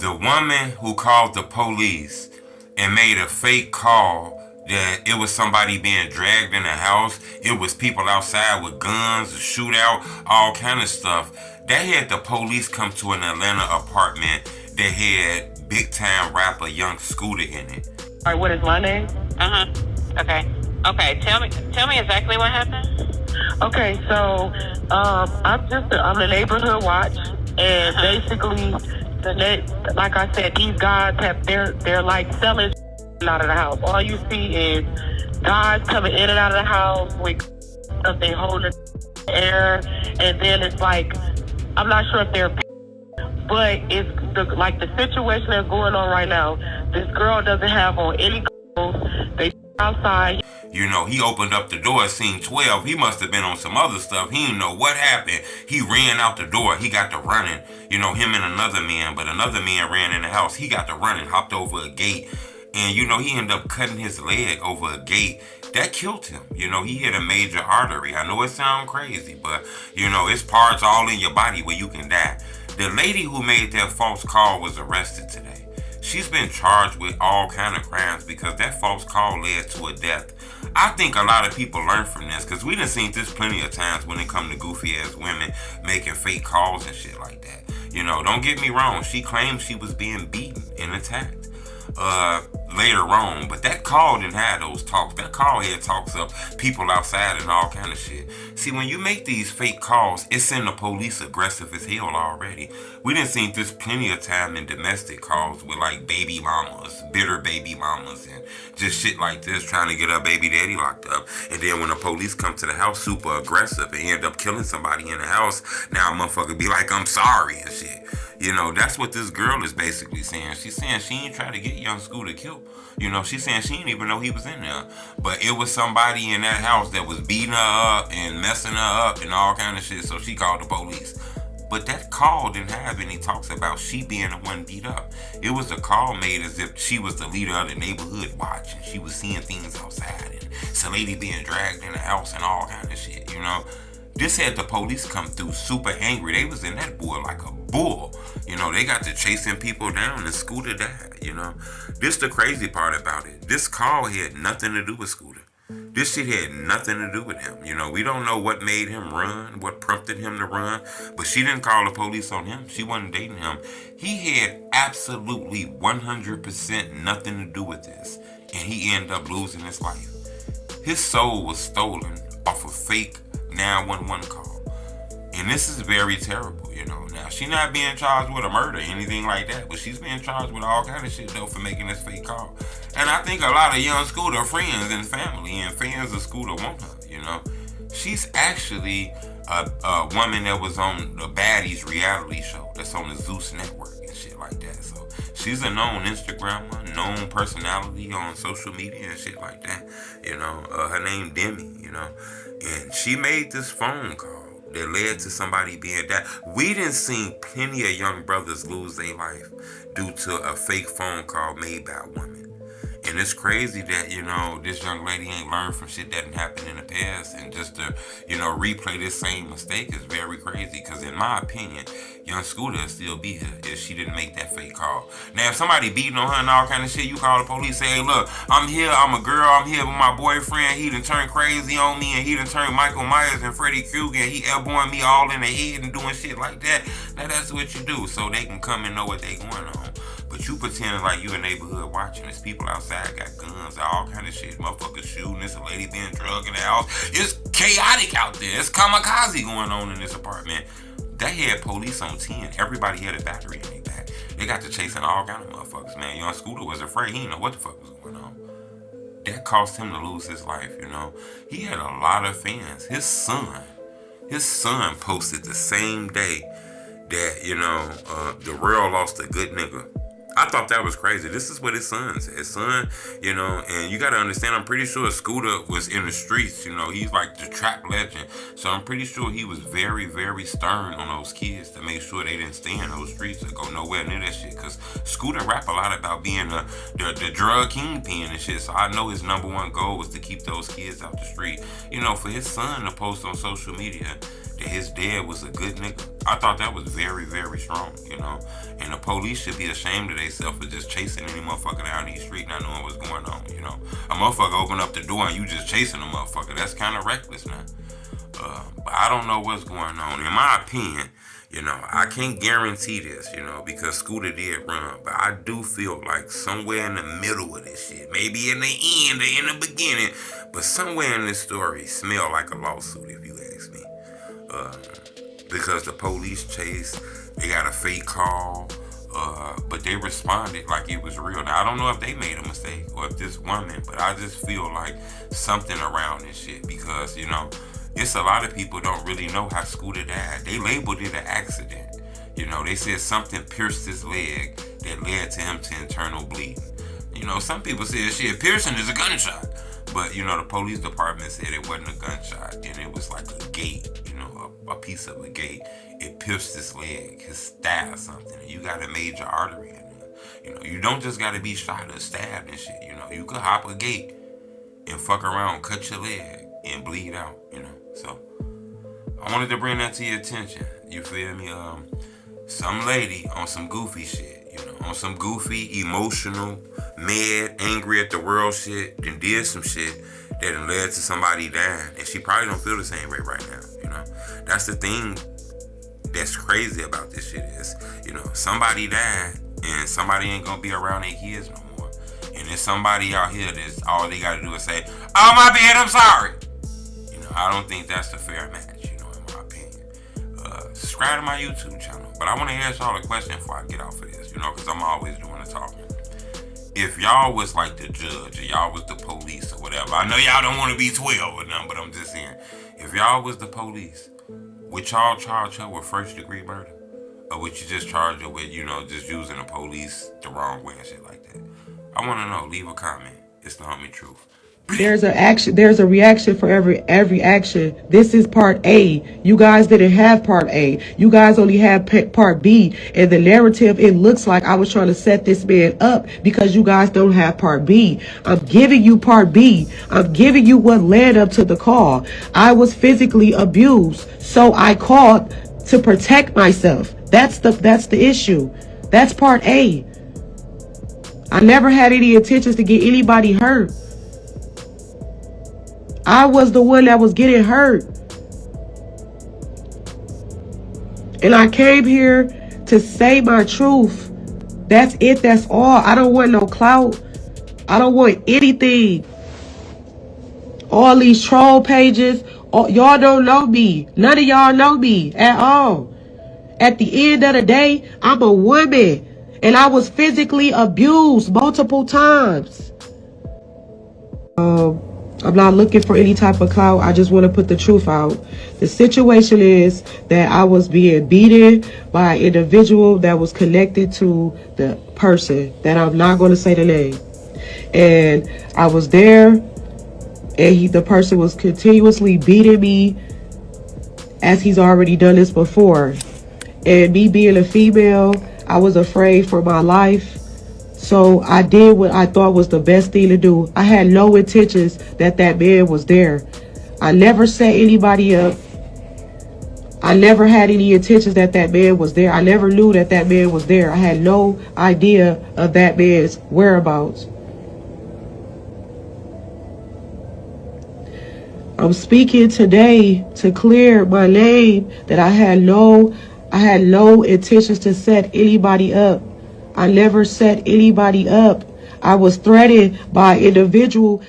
The woman who called the police and made a fake call that it was somebody being dragged in the house. It was people outside with guns, a shootout, all kind of stuff. That had the police come to an Atlanta apartment that had big time rapper Young Scooter in it. All right, what is my name? Okay. Okay. Tell me exactly what happened. Okay, so I'm the neighborhood watch, and basically, like I said, these guys they're like selling out of the house. All you see is guys coming in and out of the house with something holding the air, and then it's like I'm not sure if they're, but it's the situation that's going on right now. This girl doesn't have on any clothes. They outside. You know, he opened up the door, seen 12. He must have been on some other stuff. He didn't know what happened. He ran out the door. He got to running. You know, him and another man. But another man ran in the house. He got to running, hopped over a gate. And, you know, he ended up cutting his leg over a gate. That killed him. You know, he hit a major artery. I know it sounds crazy, but, you know, it's parts all in your body where you can die. The lady who made that false call was arrested today. She's been charged with all kind of crimes because that false call led to a death. I think a lot of people learn from this because we done seen this plenty of times when it come to goofy ass women making fake calls and shit like that. You know, don't get me wrong. She claimed she was being beaten and attacked later on, but that call didn't have those talks. That call had talks of people outside and all kind of shit. See, when you make these fake calls, it's in the police aggressive as hell already. We done seen this plenty of time in domestic calls with like baby mamas, bitter baby mamas, and just shit like this, trying to get her baby daddy locked up. And then when the police come to the house super aggressive and end up killing somebody in the house, now a motherfucker be like, I'm sorry and shit. You know, that's what this girl is basically saying. She's saying she ain't try to get Young Scooter killed. You know, she's saying she didn't even know he was in there. But it was somebody in that house that was beating her up and messing her up and all kind of shit, so she called the police. But that call didn't have any talks about she being the one beat up. It was a call made as if she was the leader of the neighborhood watch and she was seeing things outside and some lady being dragged in the house and all kind of shit, you know. This had the police come through super angry. They was in that bull like a bull. You know, they got to chasing people down and Scooter died, you know. This the crazy part about it. This call had nothing to do with Scooter. This shit had nothing to do with him. You know, we don't know what made him run, what prompted him to run, but she didn't call the police on him. She wasn't dating him. He had absolutely 100% nothing to do with this, and he ended up losing his life. His soul was stolen off a fake 911 call. And this is very terrible, you know. Now, she's not being charged with a murder or anything like that, but she's being charged with all kind of shit, though, for making this fake call. And I think a lot of Young Scooter friends and family and fans of Scooter want her, you know. She's actually a woman that was on the Baddies reality show that's on the Zeus network and shit like that. So she's a known Instagrammer, known personality on social media and shit like that. You know, her name Demi, you know. And she made this phone call that led to somebody being died. We done seen plenty of young brothers lose their life due to a fake phone call made by a woman. And it's crazy that, you know, this young lady ain't learned from shit that didn't happen in the past. And just to, you know, replay this same mistake is very crazy. Because in my opinion, Young Scooter will still be here if she didn't make that fake call. Now, if somebody beating on her and all kind of shit, you call the police, say, hey, look, I'm here, I'm a girl, I'm here with my boyfriend. He done turned crazy on me and he done turned Michael Myers and Freddy Krueger and he elbowing me all in the head and doing shit like that. Now, that's what you do so they can come and know what they going on. But you pretending like you a neighborhood watching. There's people outside got guns, all kind of shit. Motherfuckers shooting. There's a lady being drugged in the house. It's chaotic out there. It's kamikaze going on in this apartment. They had police on 10. Everybody had a battery in their back. They got to chasing all kind of motherfuckers, man. Young Scooter was afraid. He didn't know what the fuck was going on. That caused him to lose his life, you know. He had a lot of fans. His son posted the same day that, you know, the world lost a good nigga. I thought that was crazy. This is what his son said. His son, you know, and you got to understand, I'm pretty sure Scooter was in the streets, you know. He's like the trap legend. So I'm pretty sure he was very, very stern on those kids to make sure they didn't stay in those streets or go nowhere near that shit. Because Scooter rap a lot about being the drug kingpin and shit. So I know his number one goal was to keep those kids out the street. You know, for his son to post on social media that that his dad was a good nigga. I thought that was very, very strong, you know. And the police should be ashamed of themselves for just chasing any motherfucker down the street not knowing what's going on, you know. A motherfucker open up the door and you just chasing a motherfucker. That's kind of reckless, man. But I don't know what's going on. In my opinion, you know, I can't guarantee this, you know, because Scooter did run. But I do feel like somewhere in the middle of this shit, maybe in the end or in the beginning, but somewhere in this story smell like a lawsuit, if you ask me. Because the police chase, they got a fake call, but they responded like it was real. Now, I don't know if they made a mistake or if this woman, but I just feel like something around this shit because, you know, it's a lot of people don't really know how Scooter died. They labeled it an accident. You know, they said something pierced his leg that led to him to internal bleeding. You know, some people said shit, piercing is a gunshot. But, you know, the police department said it wasn't a gunshot and it was like a gate, you know, a piece of a gate. It pierced his leg, his thigh or something. And you got a major artery in there. You know, you don't just got to be shot or stabbed and shit. You know, you could hop a gate and fuck around, cut your leg and bleed out, you know. So, I wanted to bring that to your attention. You feel me? Some lady on some goofy shit, you know, on some goofy, emotional, mad, angry at the world shit, then did some shit that led to somebody dying. And she probably don't feel the same way right now, you know. That's the thing that's crazy about this shit is, you know, somebody died and somebody ain't gonna be around their kids no more. And there's somebody out here that's all they gotta do is say, oh my bad, I'm sorry. I don't think that's a fair match, you know, in my opinion. Subscribe to my YouTube channel. But I want to ask y'all a question before I get off of this, you know, because I'm always doing the talking. If y'all was like the judge or y'all was the police or whatever, I know y'all don't want to be 12 or nothing, but I'm just saying, if y'all was the police, would y'all charge her with first-degree murder? Or would you just charge her with, you know, just using the police the wrong way and shit like that? I want to know. Leave a comment. It's the homie truth. There's a reaction for every action. This is part A. You guys didn't have part A. You guys only had part B. And the narrative, it looks like I was trying to set this man up because you guys don't have part B. I'm giving you part B. I'm giving you what led up to the call. I was physically abused, so I called to protect myself. That's the issue. That's part A. I never had any intentions to get anybody hurt. I was the one that was getting hurt. And I came here to say my truth. That's it. That's all. I don't want no clout. I don't want anything. All these troll pages. Y'all don't know me. None of y'all know me at all. At the end of the day, I'm a woman. And I was physically abused multiple times. I'm not looking for any type of clout. I just want to put the truth out. The situation is that I was being beaten by an individual that was connected to the person that I'm not going to say the name. And I was there and the person was continuously beating me as he's already done this before. And me being a female, I was afraid for my life. So I did what I thought was the best thing to do. I had no intentions that man was there. I never set anybody up. I never had any intentions that man was there. I never knew that man was there. I had no idea of that man's whereabouts. I'm speaking today to clear my name that I had no intentions to set anybody up. I never set anybody up. I was threatened by an individual